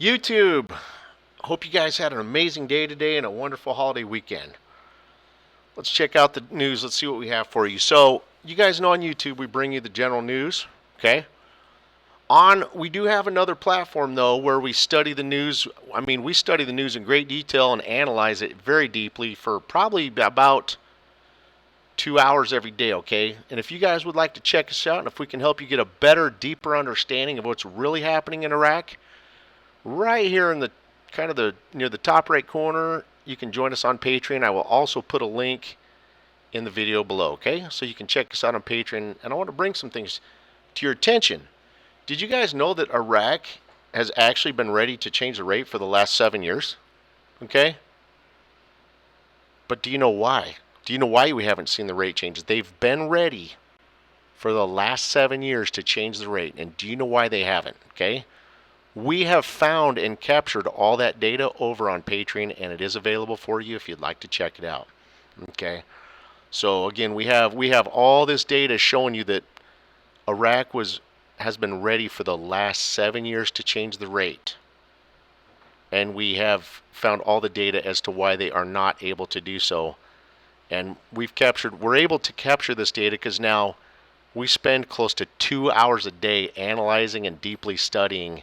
YouTube, hope you guys had an amazing day today and a wonderful holiday weekend. Let's check out the news. Let's see what we have for you. So, you guys know on YouTube we bring you the general news, okay? We do have another platform though where we study the news. I mean, we study the news in great detail and analyze it very deeply for probably about 2 hours every day, okay? And if you guys would like to check us out and if we can help you get a better, deeper understanding of what's really happening in Iraq, right here in the kind of the near the top right corner, you can join us on Patreon. I will also put a link in the video below, okay? So you can check us out on Patreon. And I want to bring some things to your attention. Did you guys know that Iraq has actually been ready to change the rate for the last 7 years? Okay? But do you know why? Do you know why we haven't seen the rate changes? They've been ready for the last 7 years to change the rate. And do you know why they haven't? Okay? We have found and captured all that data over on Patreon, and it is available for you if you'd like to check it out. Okay? So again, we have all this data showing you that Iraq has been ready for the last 7 years to change the rate. And we have found all the data as to why they are not able to do so. And we're able to capture this data because now we spend close to 2 hours a day analyzing and deeply studying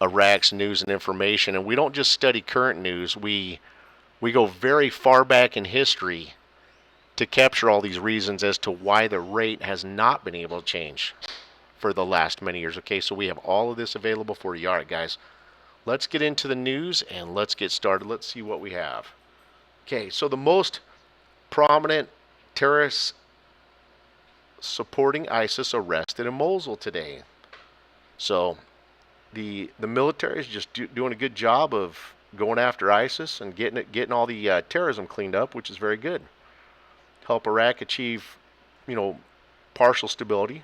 Iraq's news and information. And we don't just study current news, we go very far back in history to capture all these reasons as to why the rate has not been able to change for the last many years. Okay, so we have all of this available for you. All right, guys, let's get into the news and let's get started. Let's see what we have. Okay, so the most prominent terrorists supporting ISIS arrested in Mosul today. So the military is just doing a good job of going after ISIS and getting all the terrorism cleaned up, which is very good. Help Iraq achieve, partial stability.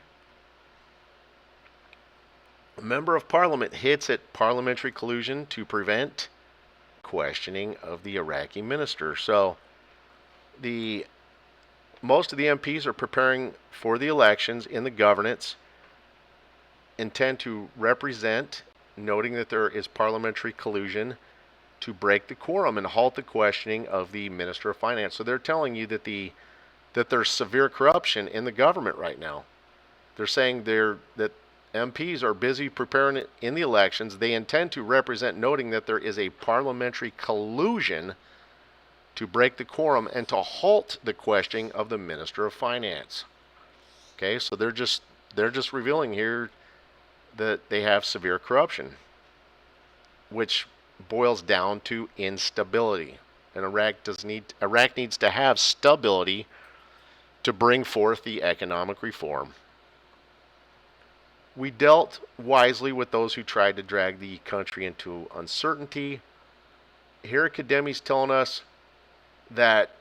A member of parliament hits at parliamentary collusion to prevent questioning of the Iraqi minister. So most of the MPs are preparing for the elections in the governance, intend to represent, noting that there is parliamentary collusion to break the quorum and halt the questioning of the Minister of Finance. So they're telling you that there's severe corruption in the government right now. They're saying that MPs are busy preparing in the elections. They intend to represent, noting that there is a parliamentary collusion to break the quorum and to halt the questioning of the Minister of Finance. Okay, so they're just revealing here that they have severe corruption, which boils down to instability. And Iraq needs to have stability to bring forth the economic reform. We dealt wisely with those who tried to drag the country into uncertainty. Here Kademi's telling us that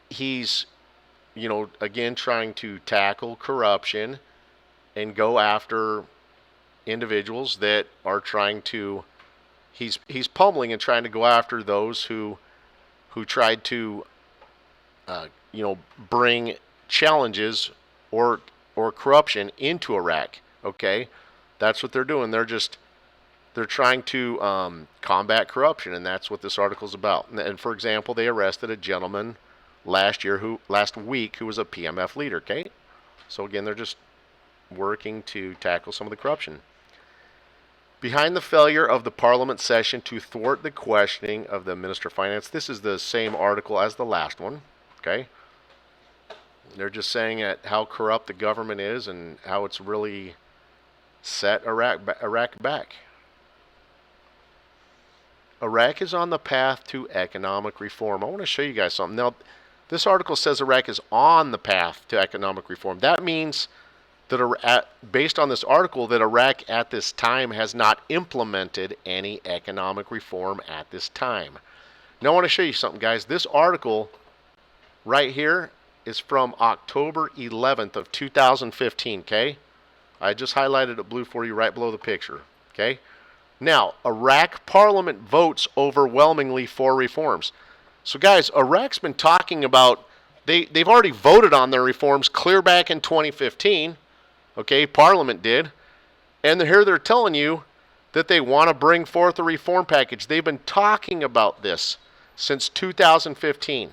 he's, again trying to tackle corruption and go after individuals that are trying to, he's pummeling and trying to go after those who tried to, bring challenges or corruption into Iraq. Okay, that's what they're doing. They're trying to combat corruption, and that's what this article is about. And for example, they arrested a gentleman last week who was a PMF leader. Okay, so again, they're just working to tackle some of the corruption. Behind the failure of the Parliament session to thwart the questioning of the Minister of Finance, this is the same article as the last one. Okay, they're just saying how corrupt the government is and how it's really set Iraq back. Iraq is on the path to economic reform. I want to show you guys something. Now, this article says Iraq is on the path to economic reform. That means that based on this article, that Iraq at this time has not implemented any economic reform at this time. Now I want to show you something, guys. This article right here is from October 11th of 2015, okay? I just highlighted it blue for you right below the picture, okay? Now, Iraq Parliament votes overwhelmingly for reforms. So guys, Iraq's been talking about, they've already voted on their reforms clear back in 2015, okay? Parliament did. And here they're telling you that they want to bring forth a reform package. They've been talking about this since 2015.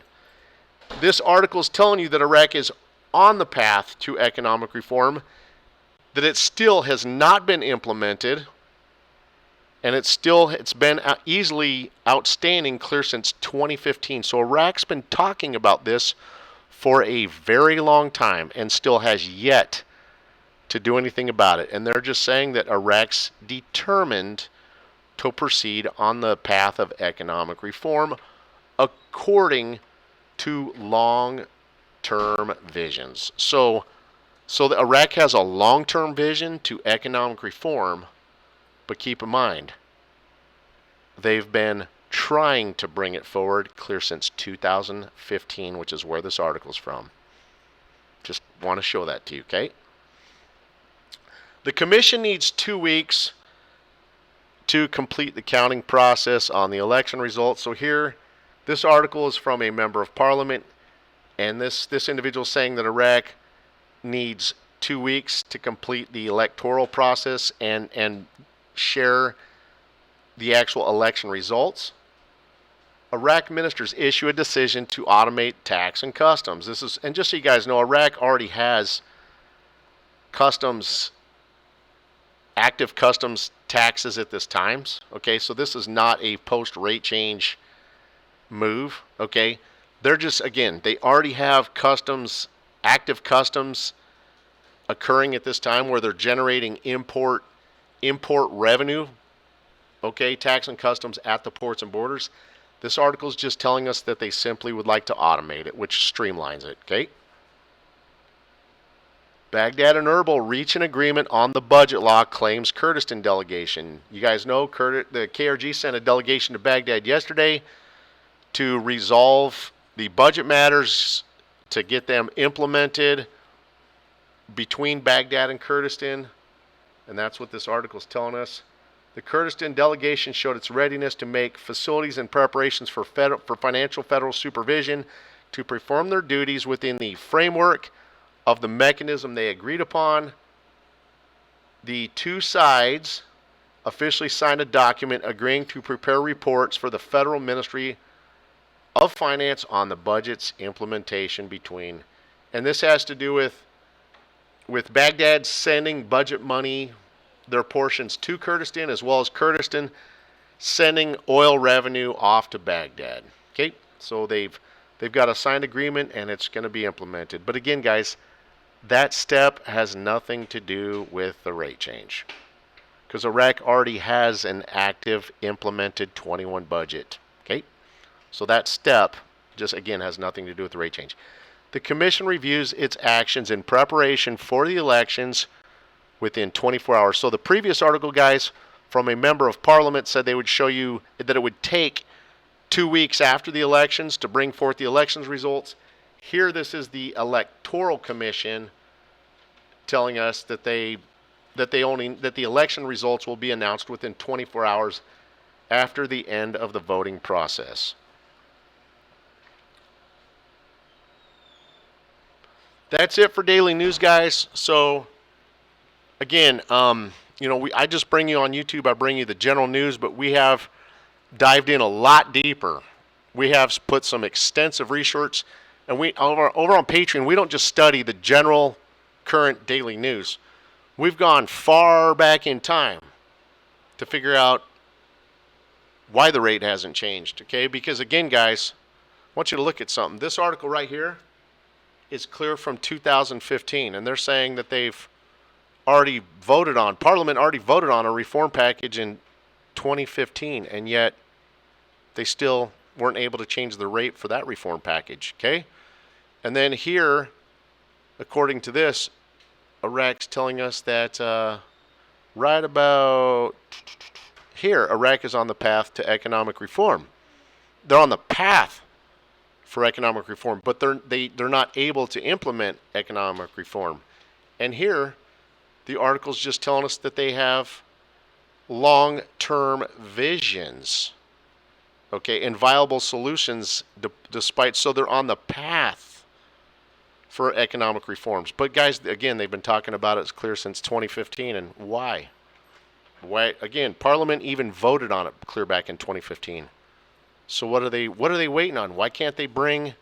This article is telling you that Iraq is on the path to economic reform, that it still has not been implemented, and it's been easily outstanding clear since 2015. So Iraq's been talking about this for a very long time and still has yet to do anything about it. And they're just saying that Iraq's determined to proceed on the path of economic reform according to long-term visions. So Iraq has a long-term vision to economic reform, but keep in mind, they've been trying to bring it forward clear since 2015, which is where this article's from. Just want to show that to you, okay? The commission needs 2 weeks to complete the counting process on the election results. So here, this article is from a member of parliament, and this individual is saying that Iraq needs 2 weeks to complete the electoral process and share the actual election results. Iraq ministers issue a decision to automate tax and customs. And just so you guys know, Iraq already has active customs taxes at this time. Okay, so this is not a post rate change move. Okay, they're just, again, they already have active customs occurring at this time where they're generating import revenue. Okay, tax and customs at the ports and borders. This article is just telling us that they simply would like to automate it, which streamlines it. Okay. Baghdad and Erbil reach an agreement on the budget law, claims Kurdistan delegation. You guys know the KRG sent a delegation to Baghdad yesterday to resolve the budget matters, to get them implemented between Baghdad and Kurdistan. And that's what this article is telling us. The Kurdistan delegation showed its readiness to make facilities and preparations for financial federal supervision to perform their duties within the framework of the mechanism they agreed upon. The two sides officially signed a document agreeing to prepare reports for the Federal Ministry of Finance on the budget's implementation between. And this has to do with Baghdad sending budget money, their portions to Kurdistan, as well as Kurdistan sending oil revenue off to Baghdad. Okay, so they've got a signed agreement and it's going to be implemented. But again, guys, that step has nothing to do with the rate change, because Iraq already has an active implemented 21 budget. Okay, so that step just, again, has nothing to do with the rate change. The commission reviews its actions in preparation for the elections within 24 hours. So the previous article, guys, from a member of parliament said they would show you that it would take 2 weeks after the elections to bring forth the elections results. Here, this is the Electoral Commission telling us that the election results will be announced within 24 hours after the end of the voting process. That's it for daily news, guys. So again, I just bring you on YouTube. I bring you the general news, but we have dived in a lot deeper. We have put some extensive research, and we over on Patreon, we don't just study the general current daily news. We've gone far back in time to figure out why the rate hasn't changed. Okay, because again, guys, I want you to look at something. This article right here is clear from 2015, and they're saying that Parliament already voted on a reform package in 2015, and yet they still weren't able to change the rate for that reform package. Okay, and then here, according to this, Iraq's telling us that right about here, Iraq is on the path to economic reform. They're on the path for economic reform, but they're not able to implement economic reform. And here, the article's just telling us that they have long-term visions, okay, and viable solutions so they're on the path for economic reforms. But guys, again, they've been talking about it clear since 2015, and why? Why, again, Parliament even voted on it clear back in 2015. So what are they waiting on? Why can't they bring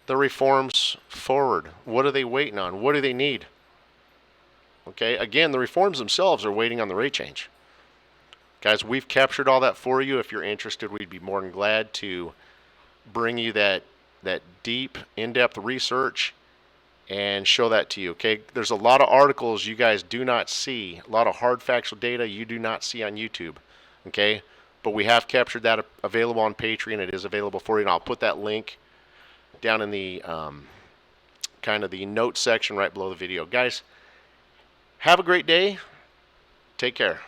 the reforms forward? What are they waiting on? What do they need? Okay, again, the reforms themselves are waiting on the rate change. Guys, we've captured all that for you. If you're interested, we'd be more than glad to bring you that deep, in-depth research and show that to you. Okay, there's a lot of articles you guys do not see, a lot of hard factual data you do not see on YouTube. Okay, but we have captured that available on Patreon. It is available for you, and I'll put that link down in the kind of the notes section right below the video. Guys, have a great day. Take care.